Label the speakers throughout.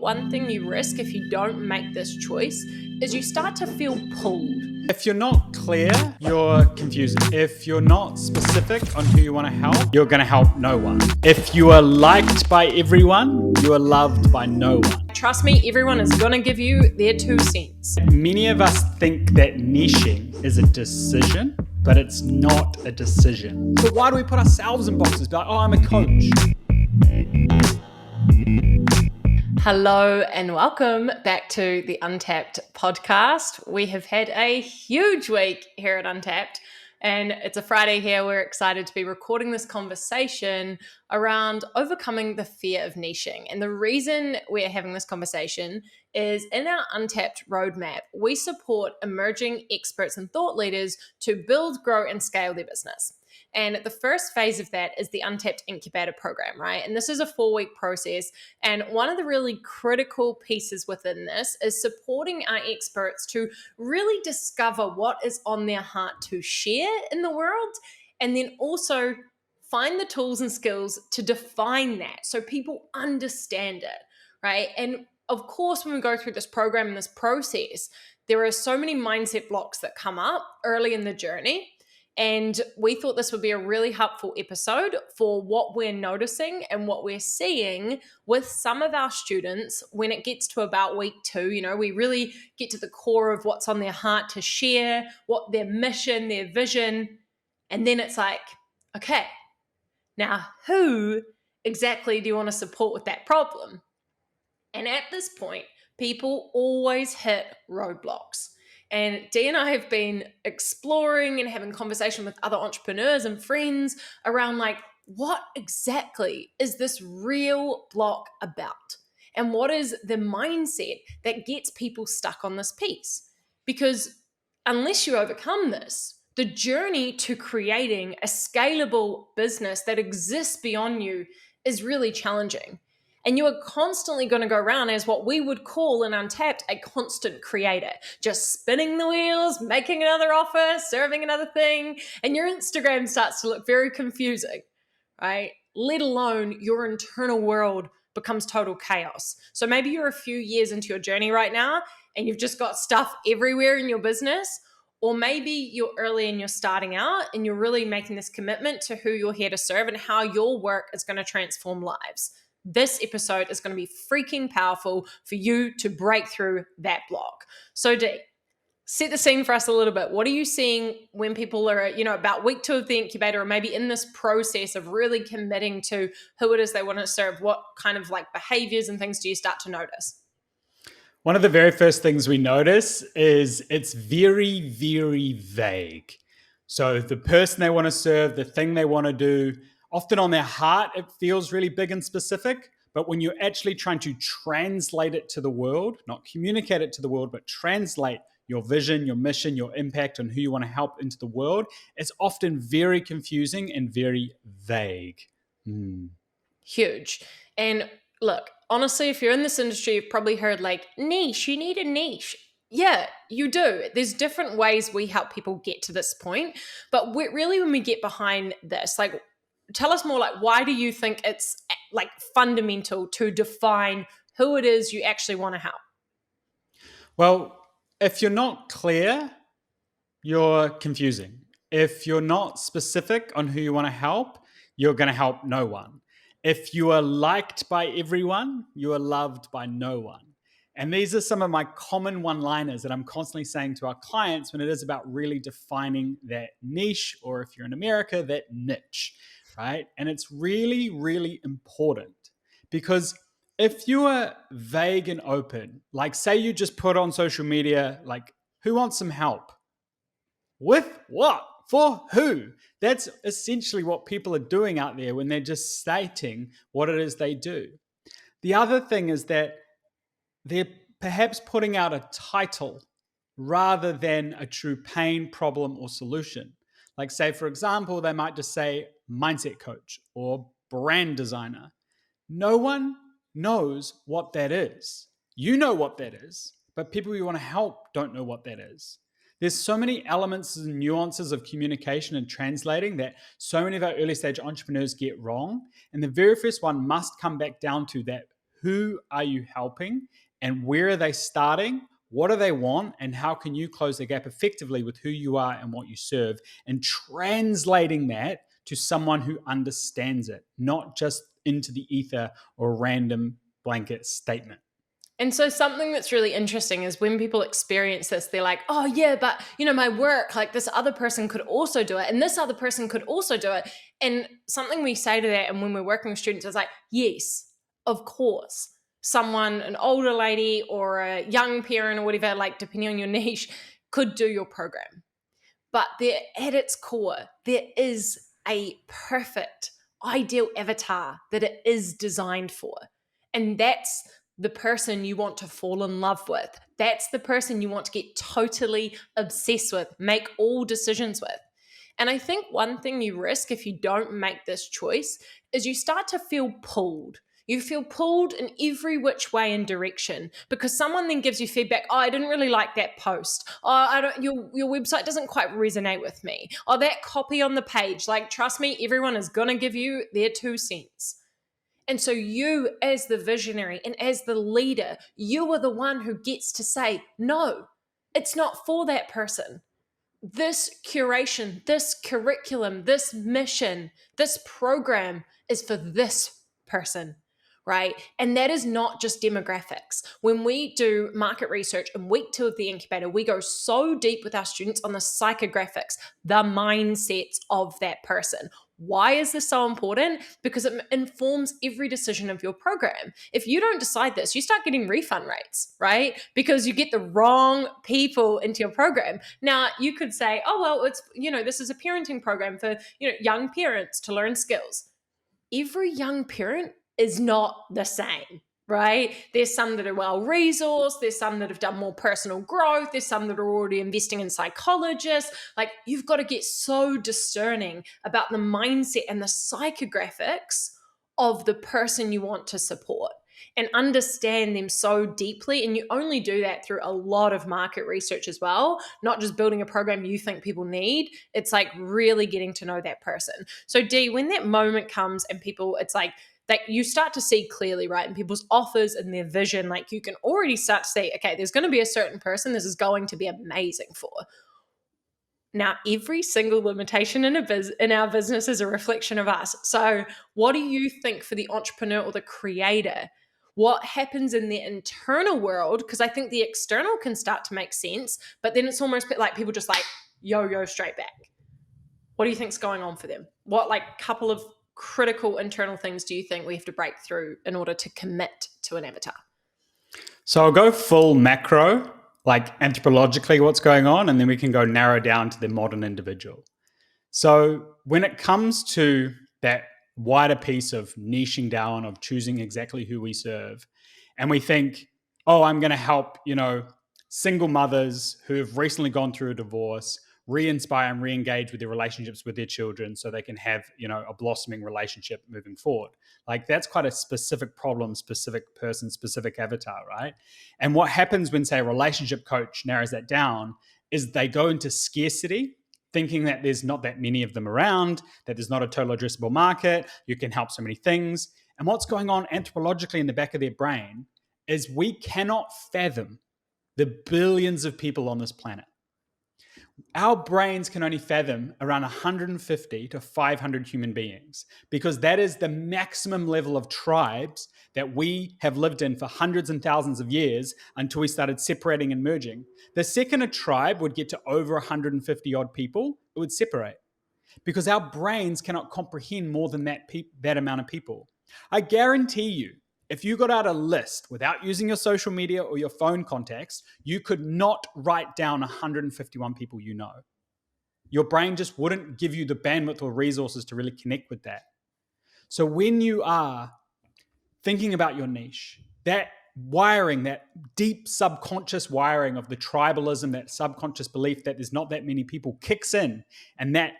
Speaker 1: one thing you risk if you don't make this choice is you start to feel pulled.
Speaker 2: If you're not clear, you're confusing. If you're not specific on who you want to help, you're going to help no one. If you are liked by everyone, you are loved by no one.
Speaker 1: Trust me, everyone is going to give you their 2 cents.
Speaker 2: Many of us think that niching is a decision, but it's not a decision. So why do we put ourselves in boxes? Be like, oh, I'm a coach.
Speaker 1: Hello and welcome back to the Untapped podcast. We have had a huge week here at Untapped, and it's a Friday here. We're excited to be recording this conversation around overcoming the fear of niching. And the reason we're having this conversation is in our Untapped roadmap, we support emerging experts and thought leaders to build, grow, and scale their business. And the first phase of that is the Untapped Incubator Program, right? And this is a 4-week process. And one of the really critical pieces within this is supporting our experts to really discover what is on their heart to share in the world, and then also find the tools and skills to define that so people understand it, right? And of course, when we go through this program and this process, there are so many mindset blocks that come up early in the journey. And we thought this would be a really helpful episode for what we're noticing and what we're seeing with some of our students when it gets to about week 2. You know, we really get to the core of what's on their heart to share, what their mission, their vision. And then it's like, okay, now who exactly do you want to support with that problem? And at this point, people always hit roadblocks. And Dee and I have been exploring and having conversation with other entrepreneurs and friends around like, what exactly is this real block about? And what is the mindset that gets people stuck on this piece? Because unless you overcome this, the journey to creating a scalable business that exists beyond you is really challenging. And you are constantly going to go around as what we would call in Untapped a constant creator, just spinning the wheels, making another offer, serving another thing, and your Instagram starts to look very confusing, right? Let alone your internal world becomes total chaos. So maybe you're a few years into your journey right now and you've just got stuff everywhere in your business, or maybe you're early and you're starting out and you're really making this commitment to who you're here to serve and how your work is going to transform lives. This episode is going to be freaking powerful for you to break through that block. So Dee, set the scene for us a little bit. What are you seeing when people are, about week 2 of the incubator, or maybe in this process of really committing to who it is they want to serve? What kind of like behaviors and things do you start to notice?
Speaker 2: One of the very first things we notice is it's very, very vague. So the person they want to serve, the thing they want to do, often on their heart, it feels really big and specific. But when you're actually trying to translate it to the world, not communicate it to the world, but translate your vision, your mission, your impact on who you want to help into the world, it's often very confusing and very vague.
Speaker 1: Huge. And look, honestly, if you're in this industry, you've probably heard like niche, you need a niche. Yeah, you do. There's different ways we help people get to this point. But really, when we get behind this, like, tell us more, like, why do you think it's like fundamental to define who it is you actually want to help?
Speaker 2: Well, if you're not clear, you're confusing. If you're not specific on who you want to help, you're going to help no one. If you are liked by everyone, you are loved by no one. And these are some of my common one-liners that I'm constantly saying to our clients when it is about really defining that niche, or if you're in America, that niche, right? And it's really, really important because if you are vague and open, like say you just put on social media, like, who wants some help? With what? For who? That's essentially what people are doing out there when they're just stating what it is they do. The other thing is that they're perhaps putting out a title rather than a true pain, problem, or solution. Like say, for example, they might just say mindset coach or brand designer. No one knows what that is. You know what that is, but people you want to help don't know what that is. There's so many elements and nuances of communication and translating that so many of our early stage entrepreneurs get wrong. And the very first one must come back down to that. who are you helping and where are they starting? What do they want? And how can you close the gap effectively with who you are and what you serve? And translating that to someone who understands it, not just into the ether or a random blanket statement.
Speaker 1: And so something that's really interesting is when people experience this, they're like, oh yeah, but my work, like this other person could also do it. And this other person could also do it. And something we say to that, and when we're working with students, is like, yes, of course. Someone, an older lady or a young parent or whatever, like depending on your niche, could do your program. But at its core, there is a perfect, ideal avatar that it is designed for. And that's the person you want to fall in love with. That's the person you want to get totally obsessed with, make all decisions with. And I think one thing you risk if you don't make this choice is you start to feel pulled. You feel pulled in every which way and direction because someone then gives you feedback. Oh, I didn't really like that post. Oh, I don't. Your website doesn't quite resonate with me. Oh, that copy on the page. Like, trust me, everyone is gonna give you their 2 cents. And so you, as the visionary and as the leader, you are the one who gets to say, no, it's not for that person. This curation, this curriculum, this mission, this program is for this person, right? And that is not just demographics. When we do market research in week 2 of the incubator, we go so deep with our students on the psychographics, the mindsets of that person. Why is this so important? Because it informs every decision of your program. If you don't decide this, you start getting refund rates, right? Because you get the wrong people into your program. Now, you could say, oh, well, it's, this is a parenting program for, young parents to learn skills. Every young parent is not the same, right? There's some that are well resourced. There's some that have done more personal growth. There's some that are already investing in psychologists. Like, you've got to get so discerning about the mindset and the psychographics of the person you want to support and understand them so deeply. And you only do that through a lot of market research as well, not just building a program you think people need. It's like really getting to know that person. So Dee, when that moment comes and people, it's like, that you start to see clearly, right? In people's offers and their vision, like you can already start to say, okay, there's going to be a certain person this is going to be amazing for. Now, every single limitation in our business is a reflection of us. So what do you think for the entrepreneur or the creator? What happens in their internal world? Because I think the external can start to make sense, but then it's almost like people just like yo-yo straight back. What do you think's going on for them? What couple of critical internal things do you think we have to break through in order to commit to an avatar?
Speaker 2: So I'll go full macro, like anthropologically what's going on, and then we can go narrow down to the modern individual. So when it comes to that wider piece of niching down, of choosing exactly who we serve, and we think, oh, I'm going to help, single mothers who have recently gone through a divorce re-inspire and re-engage with their relationships with their children so they can have, a blossoming relationship moving forward. Like, that's quite a specific problem, specific person, specific avatar, right? And what happens when, say, a relationship coach narrows that down is they go into scarcity, thinking that there's not that many of them around, that there's not a total addressable market, you can help so many things. And what's going on anthropologically in the back of their brain is we cannot fathom the billions of people on this planet. Our brains can only fathom around 150 to 500 human beings because that is the maximum level of tribes that we have lived in for hundreds and thousands of years until we started separating and merging. The second a tribe would get to over 150 odd people, it would separate because our brains cannot comprehend more than that amount of people. I guarantee you, if you got out a list without using your social media or your phone contacts, you could not write down 151 people you know. Your brain just wouldn't give you the bandwidth or resources to really connect with that. So when you are thinking about your niche, that wiring, that deep subconscious wiring of the tribalism, that subconscious belief that there's not that many people kicks in, and that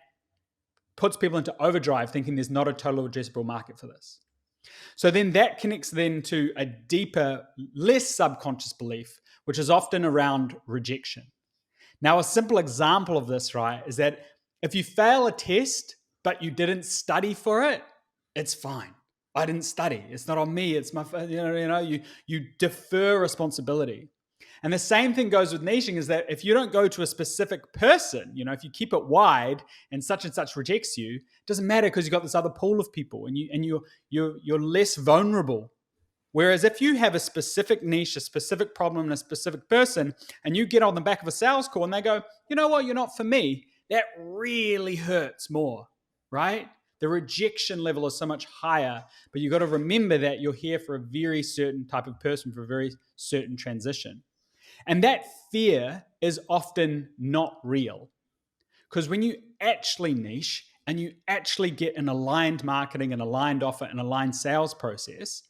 Speaker 2: puts people into overdrive thinking there's not a total addressable market for this. So then that connects then to a deeper, less subconscious belief, which is often around rejection. Now, a simple example of this, right, is that if you fail a test, but you didn't study for it, it's fine. I didn't study. It's not on me. It's my, you defer responsibility. And the same thing goes with niching, is that if you don't go to a specific person, if you keep it wide and such rejects you, it doesn't matter, because you've got this other pool of people, and you're less vulnerable. Whereas if you have a specific niche, a specific problem, and a specific person, and you get on the back of a sales call and they go, you know what, you're not for me, that really hurts more, right? The rejection level is so much higher, but you've got to remember that you're here for a very certain type of person, for a very certain transition. And that fear is often not real, because when you actually niche and you actually get an aligned marketing, an aligned offer, an aligned sales process,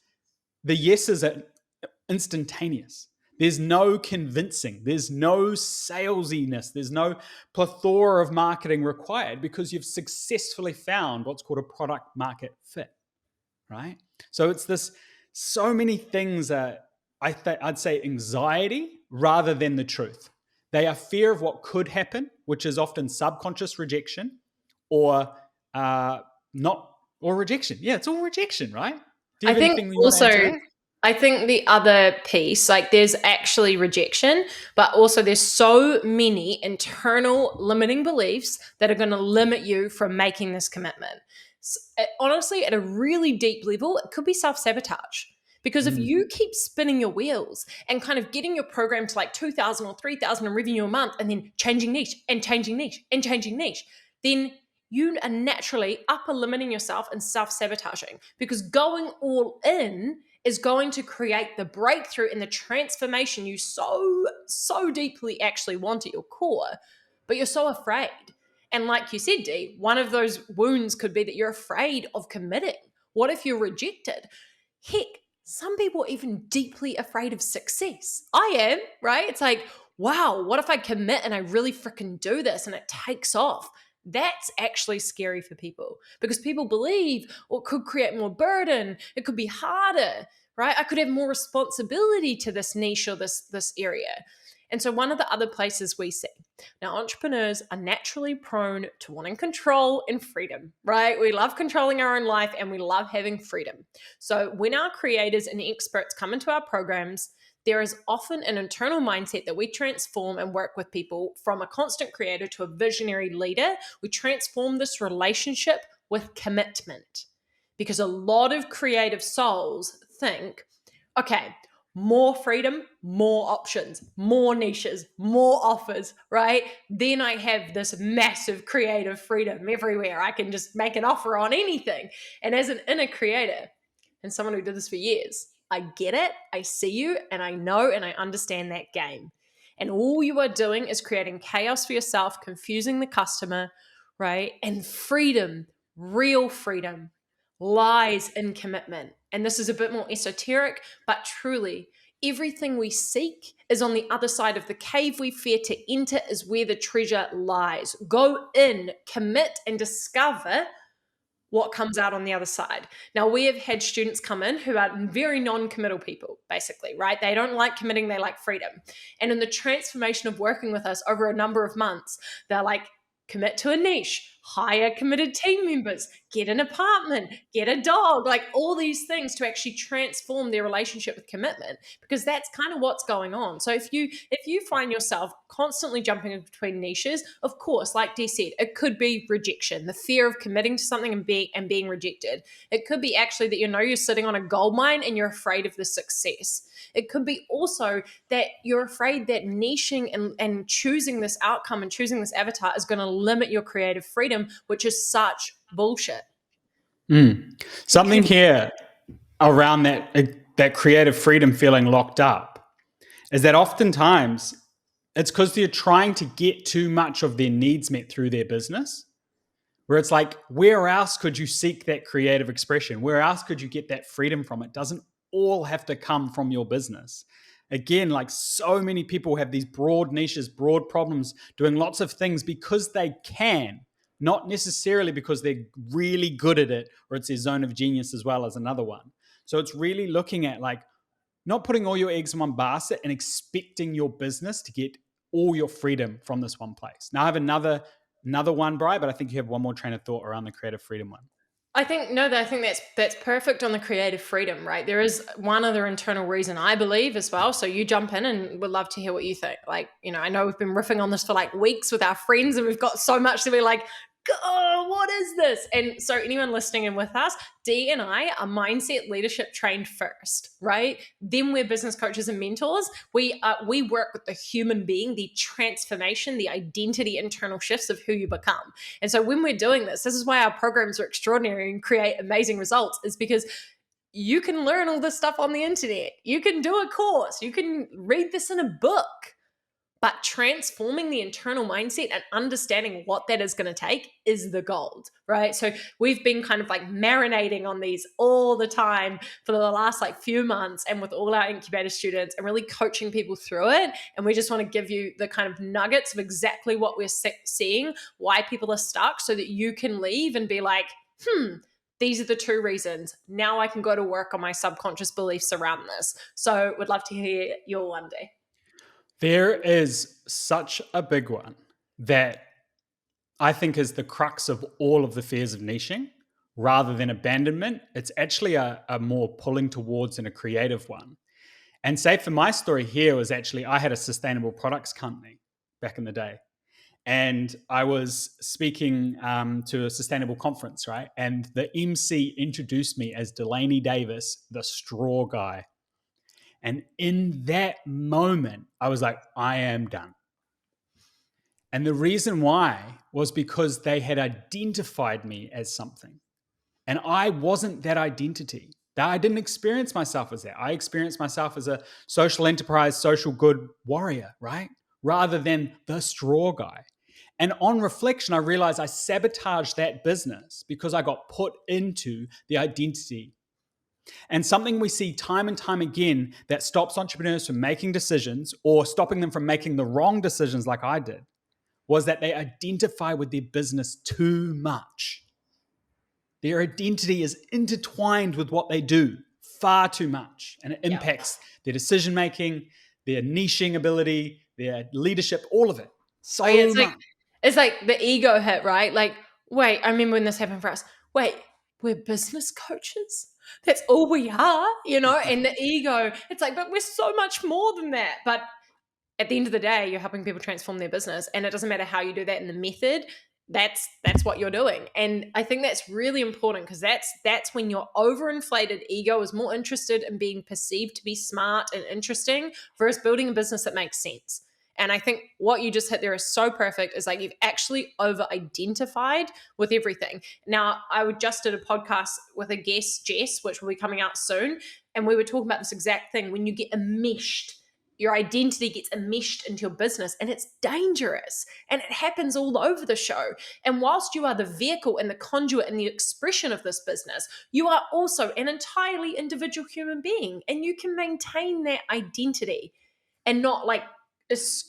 Speaker 2: the yeses are instantaneous. There's no convincing. There's no salesiness. There's no plethora of marketing required, because you've successfully found what's called a product market fit, right? So it's this, so many things are, I'd say, anxiety rather than the truth. They are fear of what could happen, which is often subconscious rejection, or not, or rejection. Yeah, it's all rejection, right? Do you
Speaker 1: I
Speaker 2: have
Speaker 1: think
Speaker 2: anything you want to add to
Speaker 1: also,
Speaker 2: that?
Speaker 1: I think the other piece, like there's actually rejection, but also there's so many internal limiting beliefs that are going to limit you from making this commitment. Honestly, at a really deep level, it could be self sabotage. Because if
Speaker 2: Mm.
Speaker 1: you keep spinning your wheels and kind of getting your program to like 2,000 or 3,000 in revenue a month, and then changing niche and changing niche and changing niche, then you are naturally upper limiting yourself and self sabotaging, because going all in is going to create the breakthrough and the transformation you so deeply actually want at your core, but you're so afraid. And like you said, Dee, one of those wounds could be that you're afraid of committing. What if you're rejected? Heck, some people are even deeply afraid of success. I am, right? It's like, wow, what if I commit and I really freaking do this and it takes off? That's actually scary for people, because people believe, or it could create more burden, it could be harder, right? I could have more responsibility to this niche or this area. And so one of the other places we see, now entrepreneurs are naturally prone to wanting control and freedom, right? We love controlling our own life and we love having freedom. So when our creators and experts come into our programs, there is often an internal mindset that we transform and work with people from a constant creator to a visionary leader. We transform this relationship with commitment, because a lot of creative souls think, okay, more freedom, more options, more niches, more offers, right? Then I have this massive creative freedom everywhere. I can just make an offer on anything. And as an inner creator and someone who did this for years, I get it, I see you, and I know and I understand that game. And all you are doing is creating chaos for yourself, confusing the customer, right? And freedom, real freedom, lies in commitment. And this is a bit more esoteric, but truly, everything we seek is on the other side of the cave we fear to enter, is where the treasure lies. Go in, commit, and discover what comes out on the other side. Now, we have had students come in who are very non-committal people, basically, right? They don't like committing, they like freedom. And in the transformation of working with us over a number of months, they're like, commit to a niche, hire committed team members, get an apartment, get a dog, like all these things to actually transform their relationship with commitment, because that's kind of what's going on. So if you find yourself constantly jumping in between niches, of course, like Dee said, it could be rejection, the fear of committing to something and being rejected. It could be actually that you're sitting on a gold mine and you're afraid of the success. It could be also that you're afraid that niching and choosing this outcome and choosing this avatar is going to limit your creative freedom, which is such bullshit.
Speaker 2: Something here around that creative freedom feeling locked up is that oftentimes it's because they're trying to get too much of their needs met through their business, where it's like, where else could you seek that creative expression? Where else could you get that freedom from? It doesn't all have to come from your business. Again, like so many people have these broad niches, broad problems, doing lots of things because they can, not necessarily because they're really good at it or it's their zone of genius as well as another one. So it's really looking at like not putting all your eggs in one basket and expecting your business to get all your freedom from this one place. Now I have another one, Bri, but I think you have one more train of thought around the creative freedom one.
Speaker 1: I think no, I think that's perfect on the creative freedom, right? There is one other internal reason I believe as well. So you jump in and would love to hear what you think. Like, I know we've been riffing on this for like weeks with our friends, and we've got so much to be like, oh, what is this? And so anyone listening in with us, Dee and I are mindset leadership trained first, right? Then we're business coaches and mentors. We work with the human being, the transformation, the identity, internal shifts of who you become. And so when we're doing this is why our programs are extraordinary and create amazing results, is because you can learn all this stuff on the internet. You can do a course. You can read this in a book. But transforming the internal mindset and understanding what that is going to take is the gold, right? So we've been kind of like marinating on these all the time for the last like few months, and with all our incubator students, and really coaching people through it. And we just want to give you the kind of nuggets of exactly what we're seeing, why people are stuck, so that you can leave and be like, these are the two reasons. Now I can go to work on my subconscious beliefs around this. So would love to hear your one day.
Speaker 2: There is such a big one that I think is the crux of all of the fears of niching. Rather than abandonment, it's actually a more pulling towards and a creative one. And say for my story here was actually I had a sustainable products company back in the day. And I was speaking to a sustainable conference, right? And the MC introduced me as Delaney Davis, the straw guy. And in that moment, I was like, I am done. And the reason why was because they had identified me as something. And I wasn't that identity. I didn't experience myself as that. I experienced myself as a social enterprise, social good warrior, right? Rather than the straw guy. And on reflection, I realized I sabotaged that business because I got put into the identity. And something we see time and time again that stops entrepreneurs from making decisions or stopping them from making the wrong decisions like I did was that they identify with their business too much. Their identity is intertwined with what they do far too much, and it impacts their decision making, their niching ability, their leadership, all of it. So much.
Speaker 1: It's like the ego hit, right? Like, wait, I remember when this happened for us. Wait, we're business coaches? That's all we are, And the ego, it's like, but we're so much more than that. But at the end of the day, you're helping people transform their business, and it doesn't matter how you do that in the method. That's what you're doing. And I think that's really important, because that's when your overinflated ego is more interested in being perceived to be smart and interesting versus building a business that makes sense. And I think what you just hit there is so perfect, is like you've actually over identified with everything. Now, I just did a podcast with a guest, Jess, which will be coming out soon. And we were talking about this exact thing. When you get enmeshed, your identity gets enmeshed into your business, and it's dangerous, and it happens all over the show. And whilst you are the vehicle and the conduit and the expression of this business, you are also an entirely individual human being, and you can maintain that identity and not like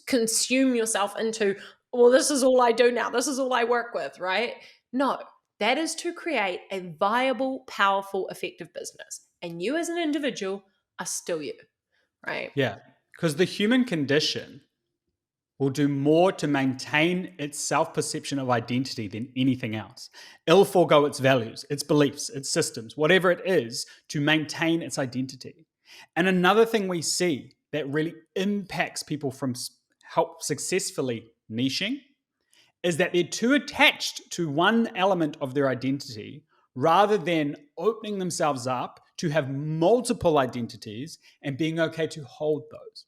Speaker 1: consume yourself into, well, this is all I do now, this is all I work with, right? No, that is to create a viable, powerful, effective business, and you as an individual are still you, right?
Speaker 2: Yeah, because the human condition will do more to maintain its self-perception of identity than anything else. It'll forego its values, its beliefs, its systems, whatever it is, to maintain its identity. And another thing we see that really impacts people from help successfully niching is that they're too attached to one element of their identity rather than opening themselves up to have multiple identities and being okay to hold those.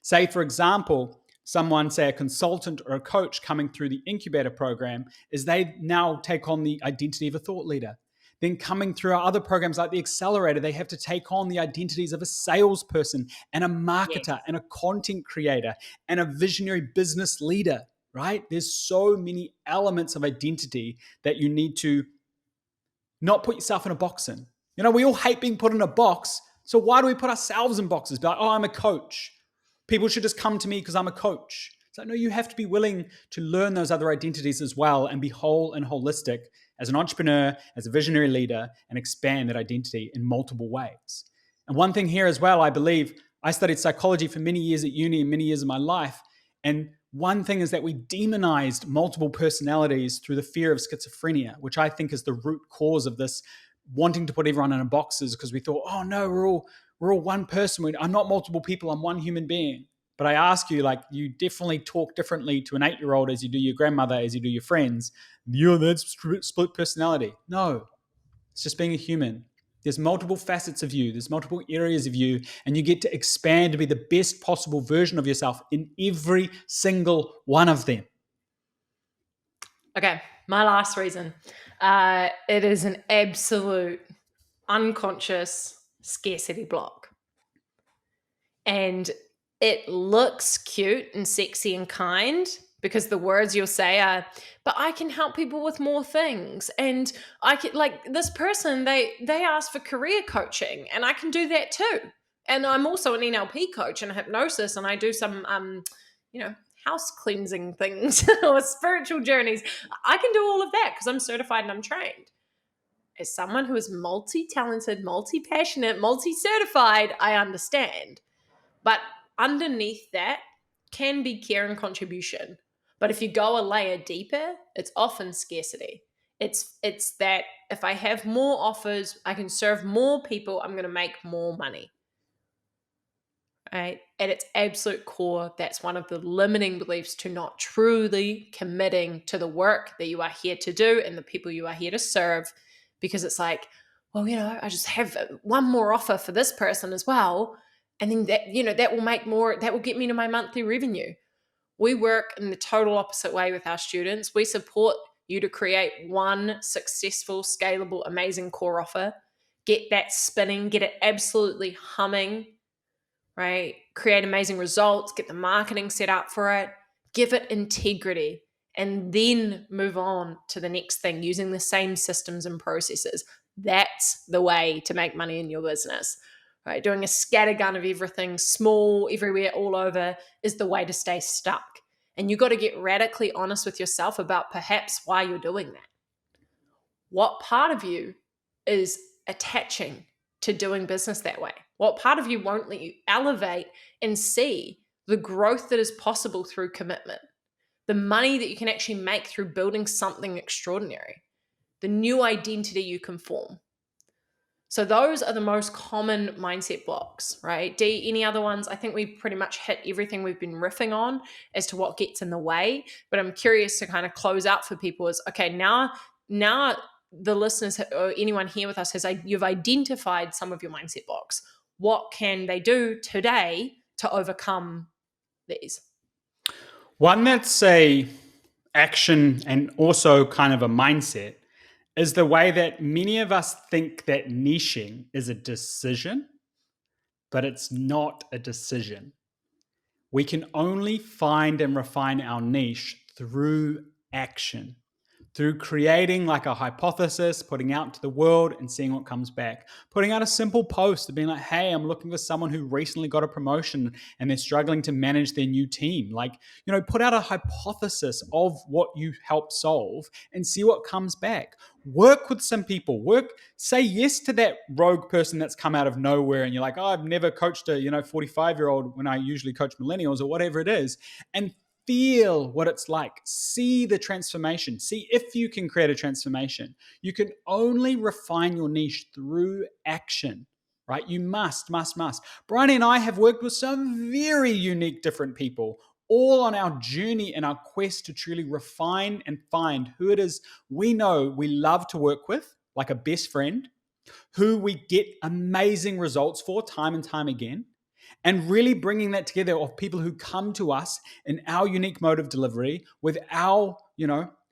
Speaker 2: Say, for example, someone, say a consultant or a coach coming through the incubator program, is they now take on the identity of a thought leader. Then coming through our other programs like the accelerator, they have to take on the identities of a salesperson and a marketer and a content creator and a visionary business leader, right? There's so many elements of identity that you need to not put yourself in a box in. We all hate being put in a box. So why do we put ourselves in boxes? Be like, oh, I'm a coach. People should just come to me because I'm a coach. It's like, no, you have to be willing to learn those other identities as well and be whole and holistic as an entrepreneur, as a visionary leader, and expand that identity in multiple ways. And one thing here as well, I believe, I studied psychology for many years at uni and many years of my life. And One thing is that we demonized multiple personalities through the fear of schizophrenia, which I think is the root cause of this wanting to put everyone in boxes, because we thought, oh no, we're all one person. I'm not multiple people. I'm one human being. But I ask you, like, you definitely talk differently to an 8-year-old as you do your grandmother, as you do your friends. You're that split personality. No, it's just being a human. There's multiple facets of you. There's multiple areas of you, and you get to expand to be the best possible version of yourself in every single one of them.
Speaker 1: Okay, my last reason. It is an absolute unconscious scarcity block. And it looks cute and sexy and kind because the words you'll say are, but I can help people with more things. And I can, like, this person, they ask for career coaching, and I can do that too. And I'm also an NLP coach and hypnosis, and I do some house cleansing things or spiritual journeys. I can do all of that because I'm certified and I'm trained. As someone who is multi-talented, multi-passionate, multi-certified, I understand. But underneath that can be care and contribution. But if you go a layer deeper, it's often scarcity. It's that if I have more offers, I can serve more people, I'm going to make more money. Right? At its absolute core, that's one of the limiting beliefs to not truly committing to the work that you are here to do and the people you are here to serve. Because it's like, well, I just have one more offer for this person as well. And then that will make more, that will get me to my monthly revenue. We work in the total opposite way with our students. We support you to create one successful, scalable, amazing core offer, get that spinning, get it absolutely humming, right? Create amazing results, get the marketing set up for it, give it integrity, and then move on to the next thing using the same systems and processes. That's the way to make money in your business, right? Doing a scattergun of everything, small, everywhere, all over, is the way to stay stuck. And you've got to get radically honest with yourself about perhaps why you're doing that. What part of you is attaching to doing business that way? What part of you won't let you elevate and see the growth that is possible through commitment, the money that you can actually make through building something extraordinary, the new identity you can form? So those are the most common mindset blocks, right? D, any other ones? I think we pretty much hit everything we've been riffing on as to what gets in the way. But I'm curious to kind of close out for people is, okay, now the listeners or anyone here with us you've identified some of your mindset blocks. What can they do today to overcome these?
Speaker 2: One that's a action and also kind of a mindset is the way that many of us think that niching is a decision, but it's not a decision. We can only find and refine our niche through action, through creating like a hypothesis, putting out to the world and seeing what comes back. Putting out a simple post of being like, hey, I'm looking for someone who recently got a promotion and they're struggling to manage their new team. Like, put out a hypothesis of what you help solve and see what comes back. Work with some people. Say yes to that rogue person that's come out of nowhere and you're like, oh, I've never coached a 45-year-old when I usually coach millennials or whatever it is. And feel what it's like. See the transformation. See if you can create a transformation. You can only refine your niche through action, right? You must. Brian and I have worked with some very unique, different people, all on our journey and our quest to truly refine and find who it is we know we love to work with, like a best friend, who we get amazing results for time and time again. And really bringing that together of people who come to us in our unique mode of delivery with our,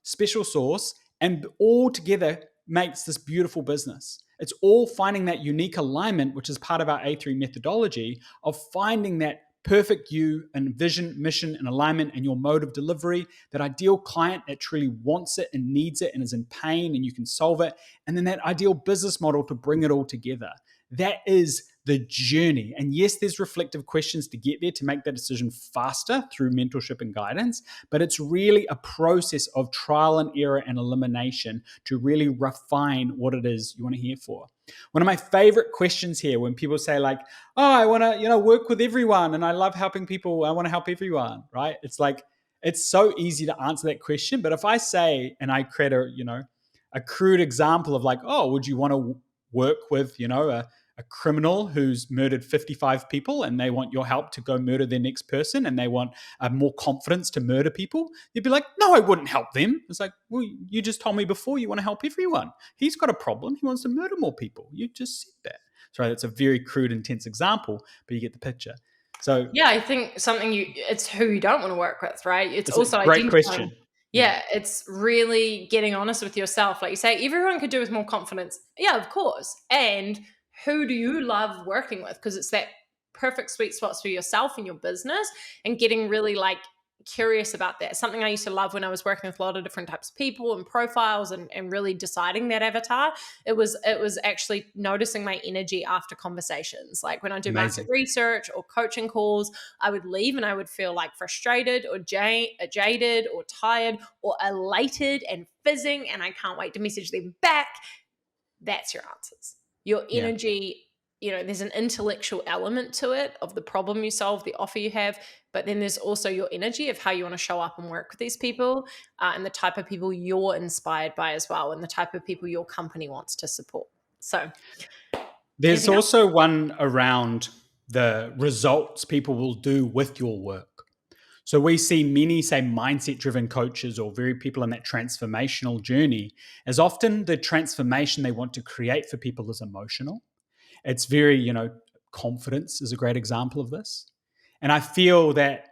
Speaker 2: special sauce, and all together makes this beautiful business. It's all finding that unique alignment, which is part of our A3 methodology of finding that perfect you and vision, mission, and alignment and your mode of delivery, that ideal client that truly wants it and needs it and is in pain and you can solve it. And then that ideal business model to bring it all together. That is the journey. And yes, there's reflective questions to get there to make that decision faster through mentorship and guidance, but it's really a process of trial and error and elimination to really refine what it is you want to hear for. One of my favorite questions here when people say like, oh, I want to, work with everyone and I love helping people. I want to help everyone, right? It's like, It's so easy to answer that question. But if I say, and I create a crude example of like, oh, would you want to work with, a criminal who's murdered 55 people and they want your help to go murder their next person and they want more confidence to murder people, you'd be like, no, I wouldn't help them. It's like, well, you just told me before you want to help everyone. He's got a problem. He wants to murder more people. You just said that. Sorry, that's a very crude, intense example, but you get the picture. So
Speaker 1: Yeah, I think it's who you don't want to work with, right? It's
Speaker 2: it's a
Speaker 1: also
Speaker 2: great
Speaker 1: identifying.
Speaker 2: question. Yeah.
Speaker 1: Yeah, it's really getting honest with yourself. Like you say, everyone could do with more confidence. Yeah, of course. And who do you love working with? Because it's that perfect sweet spots for yourself and your business, and getting really like curious about that. Something I used to love when I was working with a lot of different types of people and profiles, and really deciding that avatar. It was actually noticing my energy after conversations. Like when I do market
Speaker 2: Amazing.
Speaker 1: research or coaching calls, I would leave and I would feel like frustrated or jaded or tired or elated and fizzing, and I can't wait to message them back. That's your answers. Your
Speaker 2: Yeah.
Speaker 1: energy, there's an intellectual element to it of the problem you solve, the offer you have, but then there's also your energy of how you want to show up and work with these people, and the type of people you're inspired by as well, and the type of people your company wants to support. So,
Speaker 2: There's
Speaker 1: anything else?
Speaker 2: also one around the results people will do with your work. So we see many, say, mindset driven coaches or very people in that transformational journey, as often the transformation they want to create for people is emotional. It's very, confidence is a great example of this. And I feel that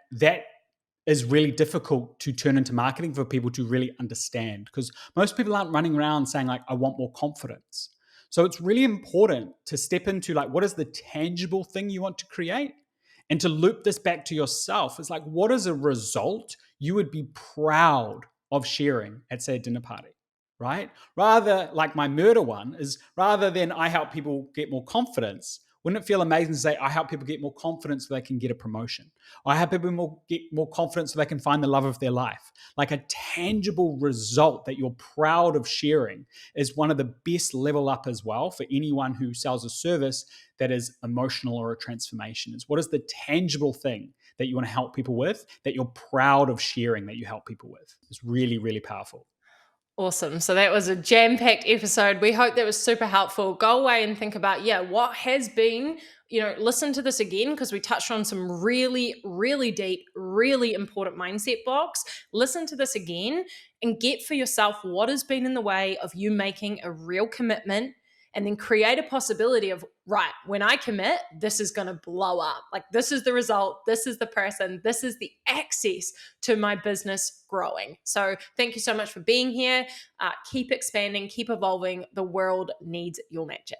Speaker 2: is really difficult to turn into marketing for people to really understand, because most people aren't running around saying like, I want more confidence. So it's really important to step into like, what is the tangible thing you want to create, and to loop this back to yourself. It's like, what is a result you would be proud of sharing at, say, a dinner party, right? Rather, like my murder one is, rather than I help people get more confidence, wouldn't it feel amazing to say, I help people get more confidence so they can get a promotion? I help people get more confidence so they can find the love of their life. Like a tangible result that you're proud of sharing is one of the best level up as well for anyone who sells a service that is emotional or a transformation. Is what is the tangible thing that you want to help people with, that you're proud of sharing, that you help people with? It's really, really powerful.
Speaker 1: Awesome. So that was a jam-packed episode. We hope that was super helpful. Go away and think about, what has been, listen to this again, because we touched on some really, really deep, really important mindset blocks. Listen to this again and get for yourself what has been in the way of you making a real commitment, and then create a possibility of, right, when I commit, this is going to blow up. Like, this is the result. This is the person. This is the access to my business growing. So thank you so much for being here. Keep expanding, keep evolving. The world needs your magic.